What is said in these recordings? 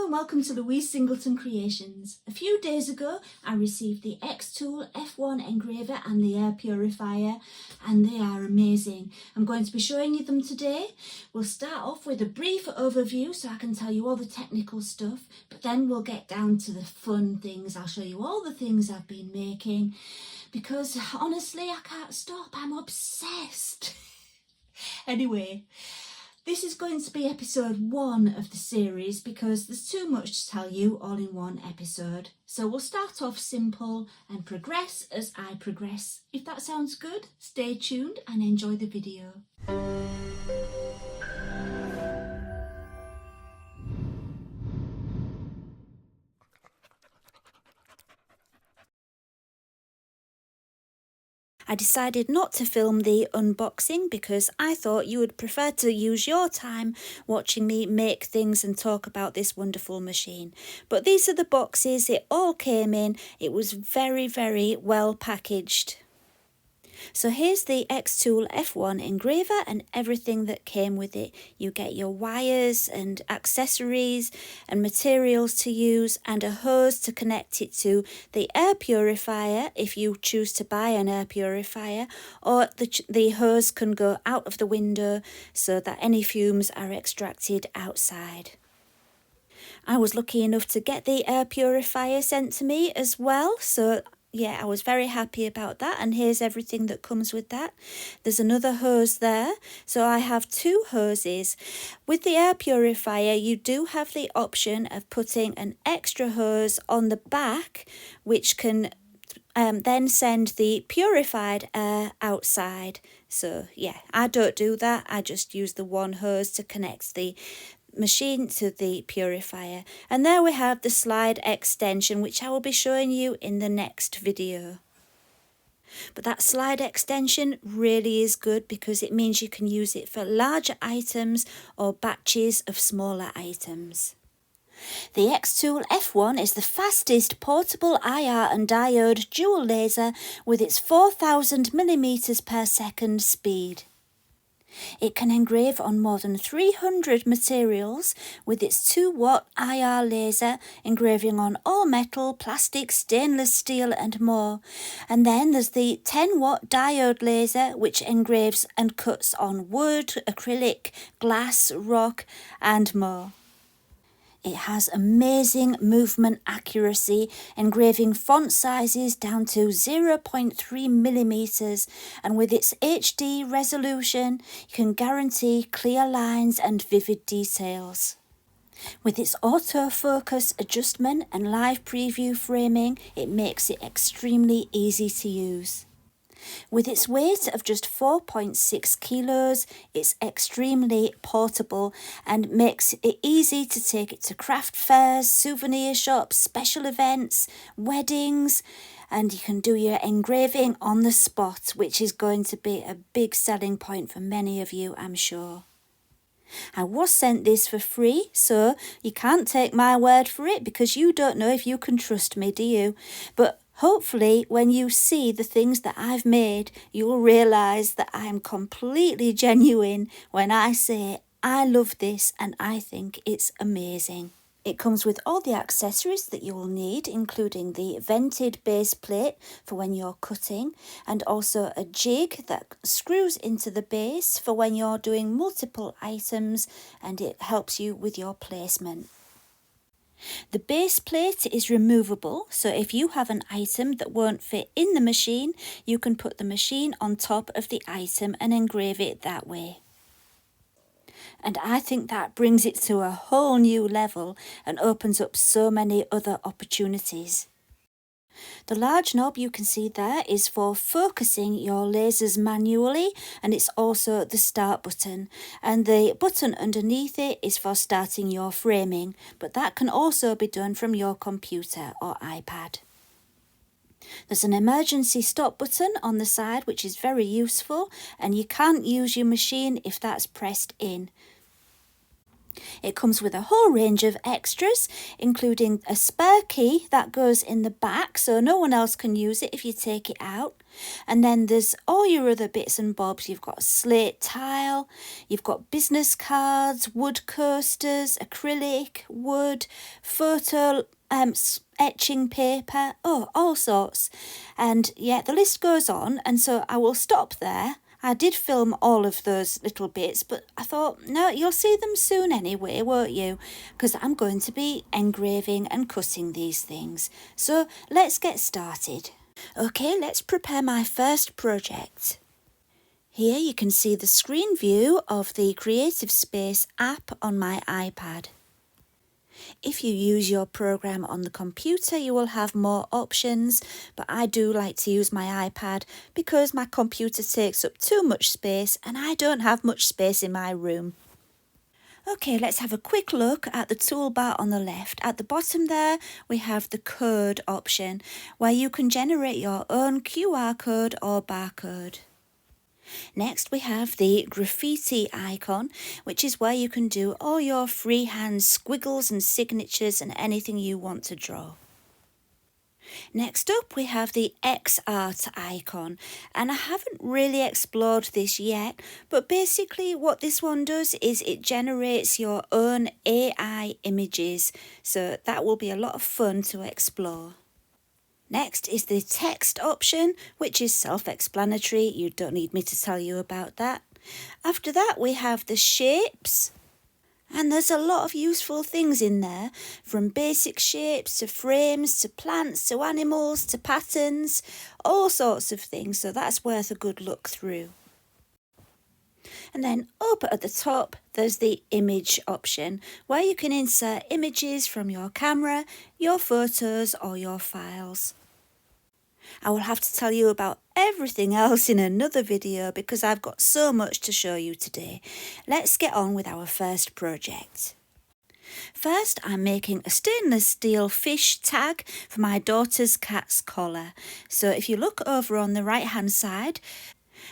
and welcome to Louise Singleton Creations. A few days ago I received the Xtool F1 engraver and the air purifier, and they are amazing. I'm going to be showing you them today. We'll start off with a brief overview so I can tell you all the technical stuff, but then we'll get down to the fun things. I'll show you all the things I've been making because honestly I can't stop, I'm obsessed. Anyway, this is going to be episode 1 of the series because there's too much to tell you all in one episode. So we'll start off simple and progress as I progress. If that sounds good, stay tuned and enjoy the video. I decided not to film the unboxing because I thought you would prefer to use your time watching me make things and talk about this wonderful machine. But these are the boxes, it all came in, it was very, very well packaged. So here's the Xtool F1 engraver and everything that came with it. You get your wires and accessories and materials to use and a hose to connect it to the air purifier if you choose to buy an air purifier, or the hose can go out of the window so that any fumes are extracted outside. I was lucky enough to get the air purifier sent to me as well, so yeah, I was very happy about that, and here's everything that comes with that. There's another hose there, so I have 2 hoses. With the air purifier, you do have the option of putting an extra hose on the back, which can then send the purified air outside. So yeah, I don't do that, I just use the one hose to connect the machine to the purifier. And there we have the slide extension, which I will be showing you in the next video. But that slide extension really is good because it means you can use it for larger items or batches of smaller items. The Xtool F1 is the fastest portable IR and diode dual laser with its 4000 mm per second speed. It can engrave on more than 300 materials with its 2-watt IR laser, engraving on all metal, plastic, stainless steel and more. And then there's the 10-watt diode laser, which engraves and cuts on wood, acrylic, glass, rock and more. It has amazing movement accuracy, engraving font sizes down to 0.3 millimeters, and with its HD resolution, you can guarantee clear lines and vivid details. With its autofocus adjustment and live preview framing, it makes it extremely easy to use. With its weight of just 4.6 kilos, it's extremely portable and makes it easy to take it to craft fairs, souvenir shops, special events, weddings, and you can do your engraving on the spot, which is going to be a big selling point for many of you, I'm sure. I was sent this for free, so you can't take my word for it because you don't know if you can trust me, do you? But hopefully, when you see the things that I've made, you'll realise that I'm completely genuine when I say I love this and I think it's amazing. It comes with all the accessories that you will need, including the vented base plate for when you're cutting, and also a jig that screws into the base for when you're doing multiple items, and it helps you with your placement. The base plate is removable, so if you have an item that won't fit in the machine, you can put the machine on top of the item and engrave it that way. And I think that brings it to a whole new level and opens up so many other opportunities. The large knob you can see there is for focusing your lasers manually, and it's also the start button, and the button underneath it is for starting your framing, but that can also be done from your computer or iPad. There's an emergency stop button on the side which is very useful, and you can't use your machine if that's pressed in. It comes with a whole range of extras, including a spare key that goes in the back so no one else can use it if you take it out. And then there's all your other bits and bobs. You've got slate tile, you've got business cards, wood coasters, acrylic, wood, photo etching paper, all sorts. And yeah, the list goes on, and so I will stop there. I did film all of those little bits, but I thought, no, you'll see them soon anyway, won't you? Because I'm going to be engraving and cutting these things. So let's get started. Okay, let's prepare my first project. Here you can see the screen view of the Creative Space app on my iPad. If you use your program on the computer, you will have more options, but I do like to use my iPad because my computer takes up too much space and I don't have much space in my room. Okay, let's have a quick look at the toolbar on the left. At the bottom there, we have the code option where you can generate your own QR code or barcode. Next, we have the graffiti icon, which is where you can do all your freehand squiggles and signatures and anything you want to draw. Next up, we have the X art icon, and I haven't really explored this yet, but basically what this one does is it generates your own AI images, so that will be a lot of fun to explore. Next is the text option, which is self-explanatory. You don't need me to tell you about that. After that, we have the shapes. And there's a lot of useful things in there, from basic shapes to frames to plants to animals to patterns, all sorts of things, so that's worth a good look through. And then up at the top, there's the image option, where you can insert images from your camera, your photos or your files. I will have to tell you about everything else in another video because I've got so much to show you today. Let's get on with our first project. First, I'm making a stainless steel fish tag for my daughter's cat's collar. So if you look over on the right hand side,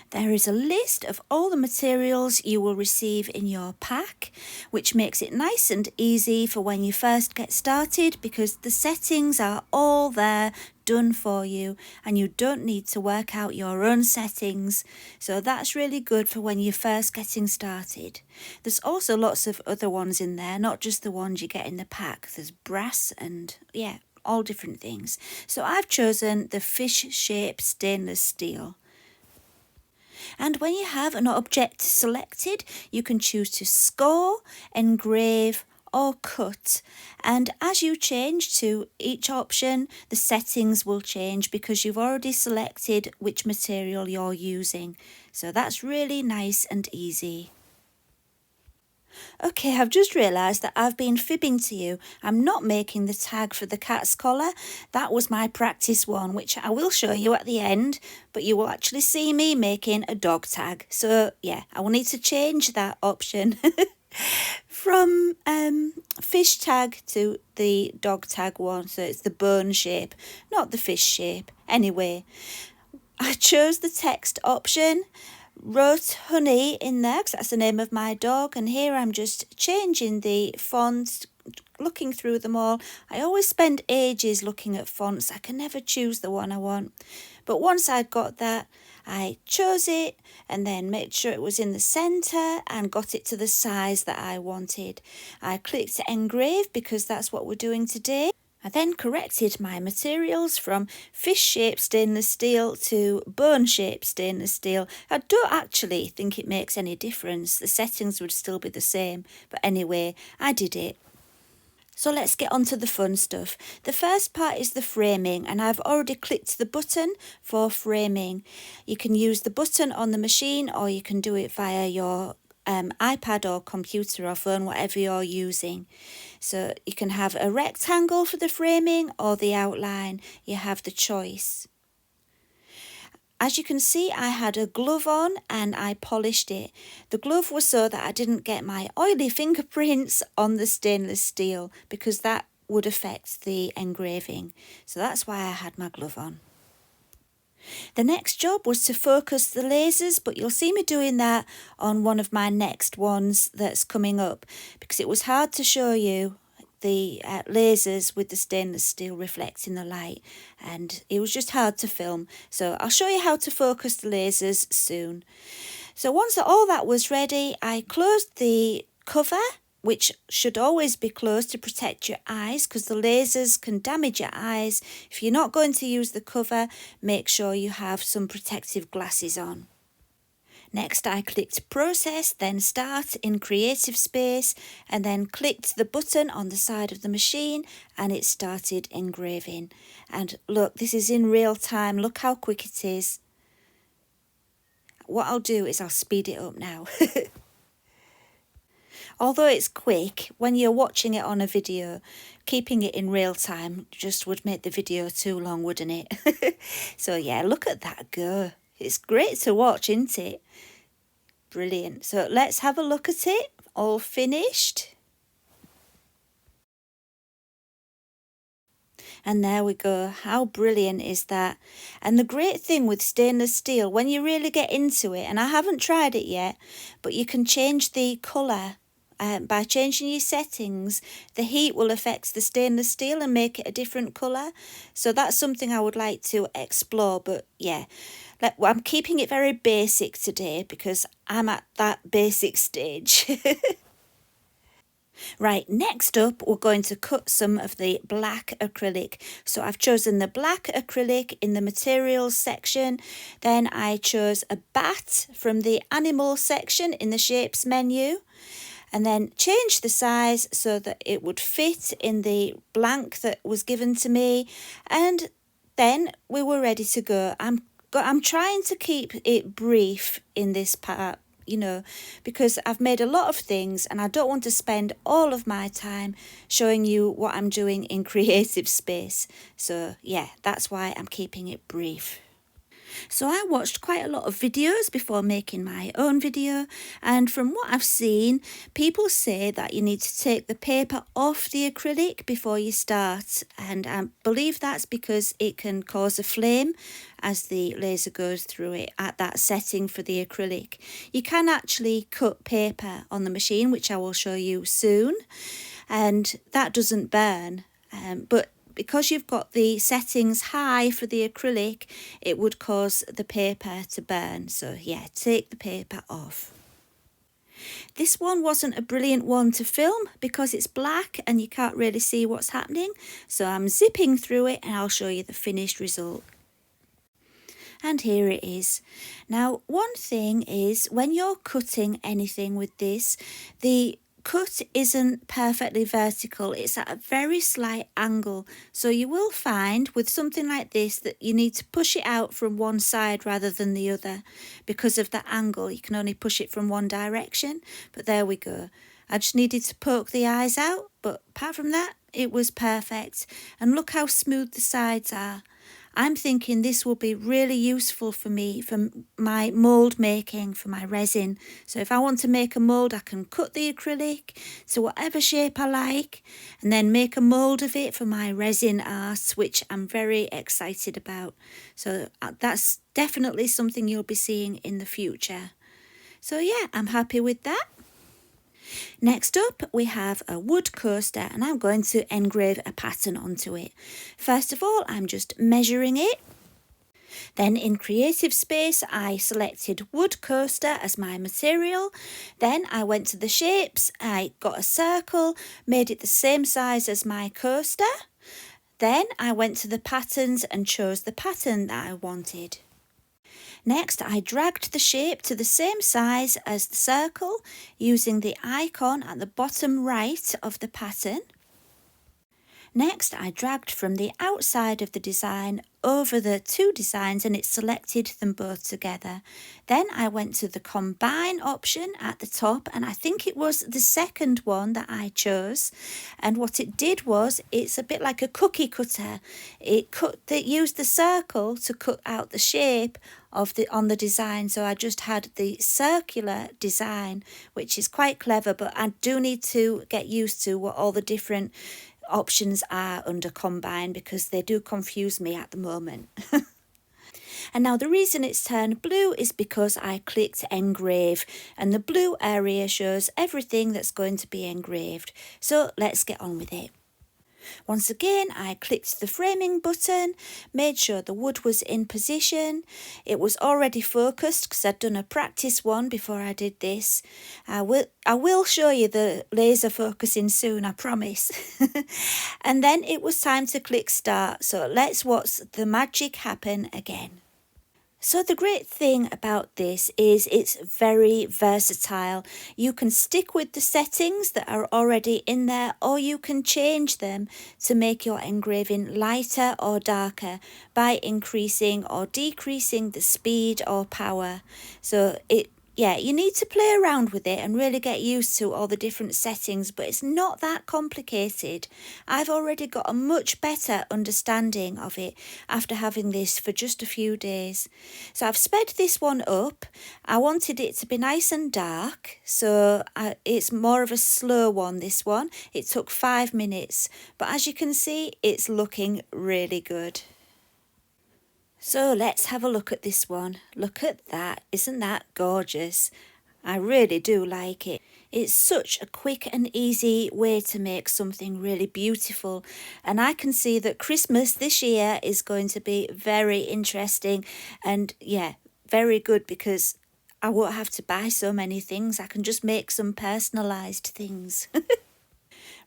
there is a list of all the materials you will receive in your pack, which makes it nice and easy for when you first get started because the settings are all there done for you and you don't need to work out your own settings. So that's really good for when you're first getting started. There's also lots of other ones in there, not just the ones you get in the pack. There's brass and all different things. So I've chosen the fish shape stainless steel. And when you have an object selected, you can choose to score, engrave or cut. And as you change to each option, the settings will change because you've already selected which material you're using. So that's really nice and easy. Okay, I've just realised that I've been fibbing to you. I'm not making the tag for the cat's collar. That was my practice one, which I will show you at the end, but you will actually see me making a dog tag. So yeah, I will need to change that option from fish tag to the dog tag one. So it's the bone shape, not the fish shape. Anyway, I chose the text option, wrote honey in there because that's the name of my dog, and here I'm just changing the fonts, looking through them all. I always spend ages looking at fonts. I can never choose the one I want, but once I'd got that, I chose it and then made sure it was in the centre and got it to the size that I wanted. I clicked engrave because that's what we're doing today. I then corrected my materials from fish-shaped stainless steel to bone-shaped stainless steel. I don't actually think it makes any difference. The settings would still be the same. But anyway, I did it. So let's get on to the fun stuff. The first part is the framing, and I've already clicked the button for framing. You can use the button on the machine or you can do it via your iPad or computer or phone, whatever you're using. So you can have a rectangle for the framing or the outline. You have the choice. As you can see, I had a glove on and I polished it. The glove was so that I didn't get my oily fingerprints on the stainless steel because that would affect the engraving. So that's why I had my glove on. The next job was to focus the lasers, but you'll see me doing that on one of my next ones that's coming up because it was hard to show you the lasers with the stainless steel reflecting the light, and it was just hard to film. So I'll show you how to focus the lasers soon. So once all that was ready, I closed the cover, which should always be closed to protect your eyes because the lasers can damage your eyes. If you're not going to use the cover, make sure you have some protective glasses on. Next, I clicked Process, then Start in Creative Space, and then clicked the button on the side of the machine, and it started engraving. And look, this is in real time. Look how quick it is. What I'll do is I'll speed it up now. Although it's quick, when you're watching it on a video, keeping it in real time just would make the video too long, wouldn't it? So yeah, look at that go. It's great to watch, isn't it? Brilliant. So let's have a look at it. All finished. And there we go. How brilliant is that? And the great thing with stainless steel, when you really get into it, and I haven't tried it yet, but you can change the colour. By changing your settings, the heat will affect the stainless steel and make it a different colour. So that's something I would like to explore. But yeah, I'm keeping it very basic today because I'm at that basic stage. Right, next up we're going to cut some of the black acrylic. So I've chosen the black acrylic in the materials section. Then I chose a bat from the animal section in the shapes menu. And then change the size so that it would fit in the blank that was given to me. And then we were ready to go. I'm trying to keep it brief in this part, you know, because I've made a lot of things and I don't want to spend all of my time showing you what I'm doing in creative space. So yeah, that's why I'm keeping it brief. So I watched quite a lot of videos before making my own video, and from what I've seen, people say that you need to take the paper off the acrylic before you start, and I believe that's because it can cause a flame as the laser goes through it at that setting for the acrylic. You can actually cut paper on the machine, which I will show you soon, and that doesn't burn, but because you've got the settings high for the acrylic, it would cause the paper to burn. So yeah, take the paper off. This one wasn't a brilliant one to film because it's black and you can't really see what's happening. So I'm zipping through it and I'll show you the finished result. And here it is. Now, one thing is when you're cutting anything with this, the cut isn't perfectly vertical, it's at a very slight angle. So you will find with something like this that you need to push it out from one side rather than the other because of the angle. You can only push it from one direction, but there we go. I just needed to poke the eyes out, but apart from that, it was perfect. And look how smooth the sides are. I'm thinking this will be really useful for me for my mould making, for my resin. So if I want to make a mould, I can cut the acrylic to whatever shape I like and then make a mould of it for my resin art, which I'm very excited about. So that's definitely something you'll be seeing in the future. So yeah, I'm happy with that. Next up, we have a wood coaster and I'm going to engrave a pattern onto it. First of all, I'm just measuring it. Then in Creative Space, I selected wood coaster as my material. Then I went to the shapes, I got a circle, made it the same size as my coaster. Then I went to the patterns and chose the pattern that I wanted. Next, I dragged the shape to the same size as the circle using the icon at the bottom right of the pattern. Next, I dragged from the outside of the design over the two designs and it selected them both together. Then I went to the combine option at the top and I think it was the second one that I chose. And what it did was, it's a bit like a cookie cutter. It used the circle to cut out the shape on the design. So I just had the circular design, which is quite clever, but I do need to get used to what all the different options are under combine because they do confuse me at the moment. And now the reason it's turned blue is because I clicked engrave, and the blue area shows everything that's going to be engraved. So let's get on with it. Once again, I clicked the framing button, made sure the wood was in position. It was already focused because I'd done a practice one before I did this. I will show you the laser focusing soon, I promise. And then it was time to click start. So let's watch the magic happen again. So the great thing about this is it's very versatile. You can stick with the settings that are already in there, or you can change them to make your engraving lighter or darker by increasing or decreasing the speed or power. So you need to play around with it and really get used to all the different settings, but it's not that complicated. I've already got a much better understanding of it after having this for just a few days. So I've sped this one up. I wanted it to be nice and dark, so it's more of a slow one, this one. It took 5 minutes, but as you can see, it's looking really good. So let's have a look at this one. Look at that. Isn't that gorgeous? I really do like it. It's such a quick and easy way to make something really beautiful. And I can see that Christmas this year is going to be very interesting and very good because I won't have to buy so many things. I can just make some personalised things.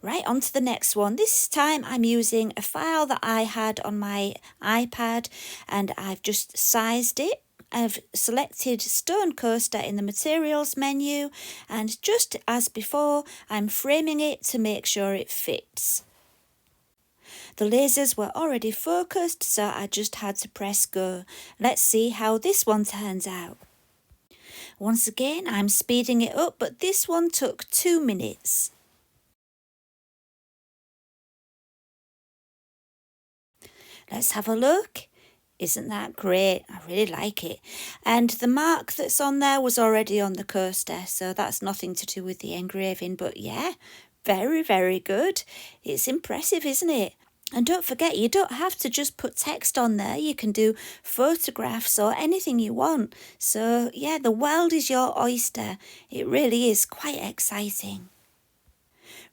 Right, on to the next one. This time I'm using a file that I had on my iPad and I've just sized it. I've selected stone coaster in the materials menu, and just as before, I'm framing it to make sure it fits. The lasers were already focused, so I just had to press go. Let's see how this one turns out. Once again, I'm speeding it up, but this one took 2 minutes. Let's have a look. Isn't that great? I really like it. And the mark that's on there was already on the coaster, so that's nothing to do with the engraving. But yeah, very, very good. It's impressive, isn't it? And don't forget, you don't have to just put text on there. You can do photographs or anything you want. So yeah, the world is your oyster. It really is quite exciting.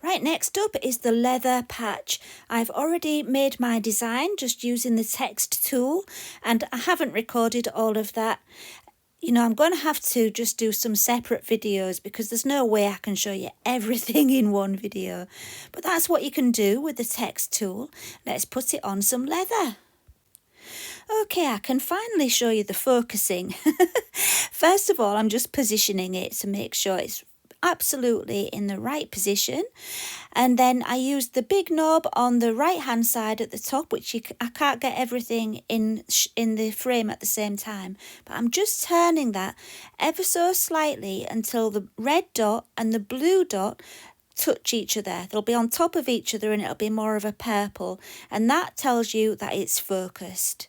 Right, next up is the leather patch. I've already made my design just using the text tool, and I haven't recorded all of that. I'm going to have to just do some separate videos because there's no way I can show you everything in one video. But that's what you can do with the text tool. Let's put it on some leather. Okay, I can finally show you the focusing. First of all, I'm just positioning it to make sure it's absolutely in the right position, and then I used the big knob on the right hand side at the top, which I can't get everything in the frame at the same time, but I'm just turning that ever so slightly until the red dot and the blue dot touch each other. They'll be on top of each other and it'll be more of a purple, and that tells you that it's focused.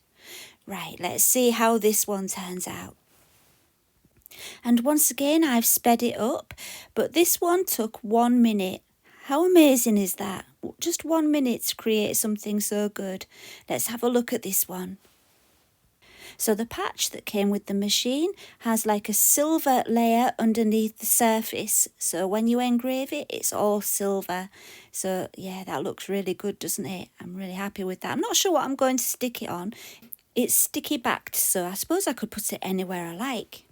Right, let's see how this one turns out. And once again, I've sped it up, but this one took 1 minute. How amazing is that? Just 1 minute to create something so good. Let's have a look at this one. So the patch that came with the machine has like a silver layer underneath the surface. So when you engrave it, it's all silver. So yeah, that looks really good, doesn't it? I'm really happy with that. I'm not sure what I'm going to stick it on. It's sticky backed, so I suppose I could put it anywhere I like.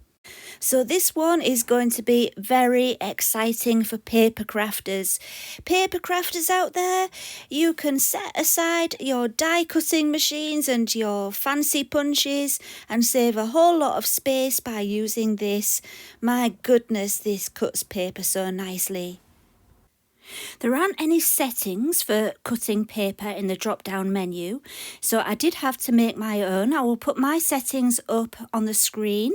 So this one is going to be very exciting for paper crafters. Paper crafters out there, you can set aside your die cutting machines and your fancy punches and save a whole lot of space by using this. My goodness, this cuts paper so nicely. There aren't any settings for cutting paper in the drop-down menu, so I did have to make my own. I will put my settings up on the screen.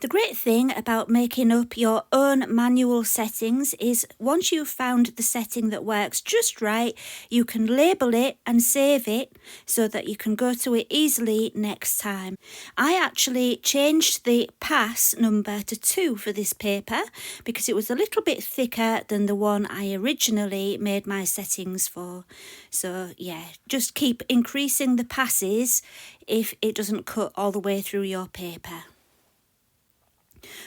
The great thing about making up your own manual settings is once you've found the setting that works just right, you can label it and save it so that you can go to it easily next time. I actually changed the pass number to 2 for this paper because it was a little bit thicker than the one I originally made my settings for. So yeah, just keep increasing the passes if it doesn't cut all the way through your paper.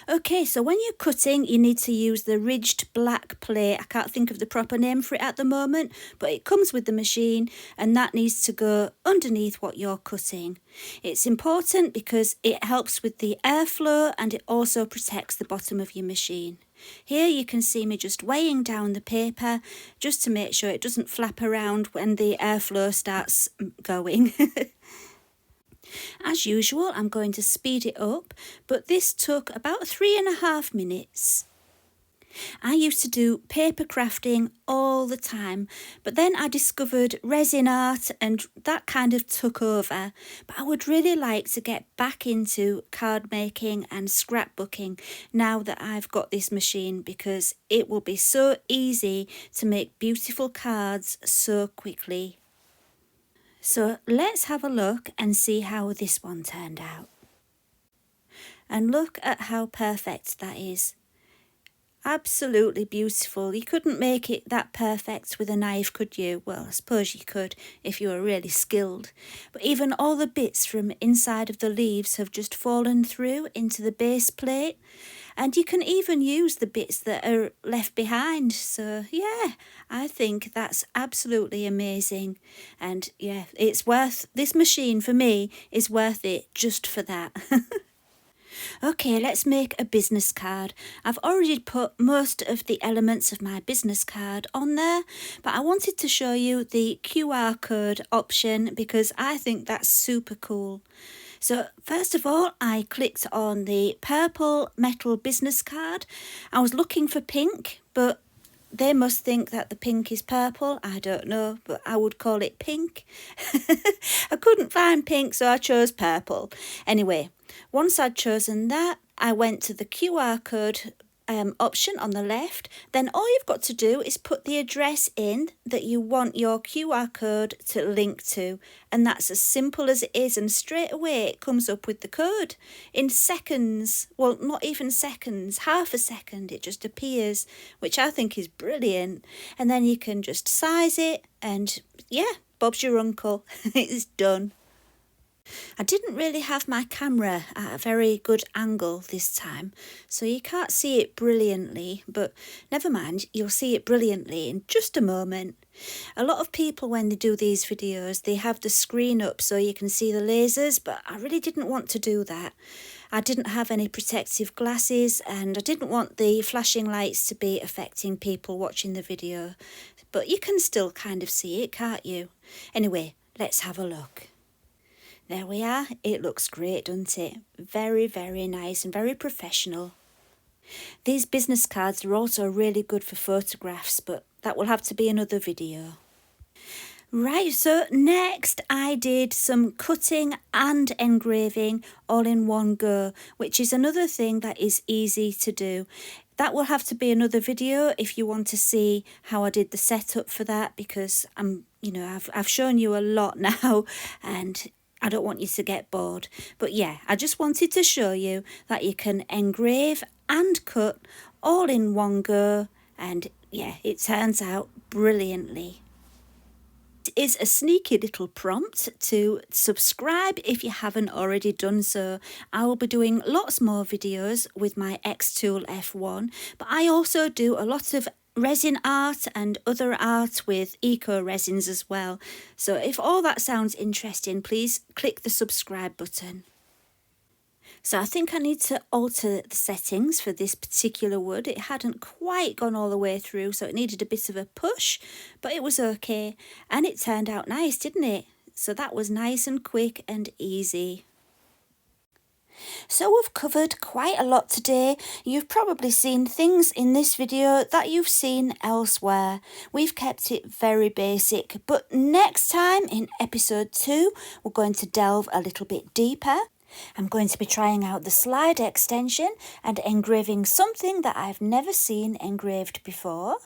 Okay, so when you're cutting, you need to use the ridged black plate. I can't think of the proper name for it at the moment, but it comes with the machine and that needs to go underneath what you're cutting. It's important because it helps with the airflow and it also protects the bottom of your machine. Here you can see me just weighing down the paper just to make sure it doesn't flap around when the airflow starts going. As usual, I'm going to speed it up, but this took about 3.5 minutes. I used to do paper crafting all the time, but then I discovered resin art and that kind of took over. But I would really like to get back into card making and scrapbooking now that I've got this machine because it will be so easy to make beautiful cards so quickly. So let's have a look and see how this one turned out. And look at how perfect that is. Absolutely beautiful. You couldn't make it that perfect with a knife, could you? Well, I suppose you could if you were really skilled. But even all the bits from inside of the leaves have just fallen through into the base plate. And you can even use the bits that are left behind. So yeah, I think that's absolutely amazing. And yeah, this machine for me is worth it just for that. Okay, let's make a business card. I've already put most of the elements of my business card on there, but I wanted to show you the QR code option because I think that's super cool. So first of all, I clicked on the purple metal business card. I was looking for pink, but they must think that the pink is purple. I don't know, but I would call it pink. I couldn't find pink, so I chose purple. Anyway, once I'd chosen that, I went to the QR code option on the left. Then all you've got to do is put the address in that you want your QR code to link to. And that's as simple as it is. And straight away it comes up with the code in seconds. Well, not even seconds, half a second it just appears, which I think is brilliant. And then you can just size it and yeah, Bob's your uncle. It's done. I didn't really have my camera at a very good angle this time, so you can't see it brilliantly, but never mind, you'll see it brilliantly in just a moment. A lot of people, when they do these videos, they have the screen up so you can see the lasers, but I really didn't want to do that. I didn't have any protective glasses and I didn't want the flashing lights to be affecting people watching the video, but you can still kind of see it, can't you? Anyway, let's have a look. There we are. It looks great, doesn't it? Very, very nice and very professional. These business cards are also really good for photographs, but that will have to be another video. Right, so next I did some cutting and engraving all in one go, which is another thing that is easy to do. That will have to be another video if you want to see how I did the setup for that, because I've shown you a lot now and I don't want you to get bored. But yeah, I just wanted to show you that you can engrave and cut all in one go, and yeah, it turns out brilliantly. It is a sneaky little prompt to subscribe if you haven't already done so. I will be doing lots more videos with my Xtool F1, but I also do a lot of resin art and other art with eco resins as well. So if all that sounds interesting, please click the subscribe button. So I think I need to alter the settings for this particular wood. It hadn't quite gone all the way through, so it needed a bit of a push, but it was okay. And it turned out nice, didn't it? So that was nice and quick and easy. So we've covered quite a lot today. You've probably seen things in this video that you've seen elsewhere. We've kept it very basic, but next time in episode 2, we're going to delve a little bit deeper. I'm going to be trying out the slide extension and engraving something that I've never seen engraved before.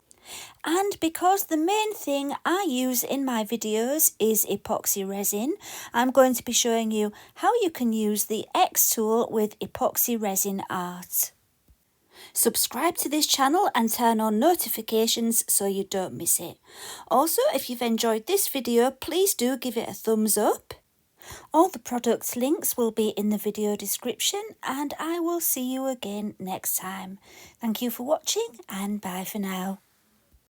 And because the main thing I use in my videos is epoxy resin, I'm going to be showing you how you can use the Xtool with epoxy resin art. Subscribe to this channel and turn on notifications so you don't miss it. Also, if you've enjoyed this video, please do give it a thumbs up. All the product links will be in the video description, and I will see you again next time. Thank you for watching, and bye for now.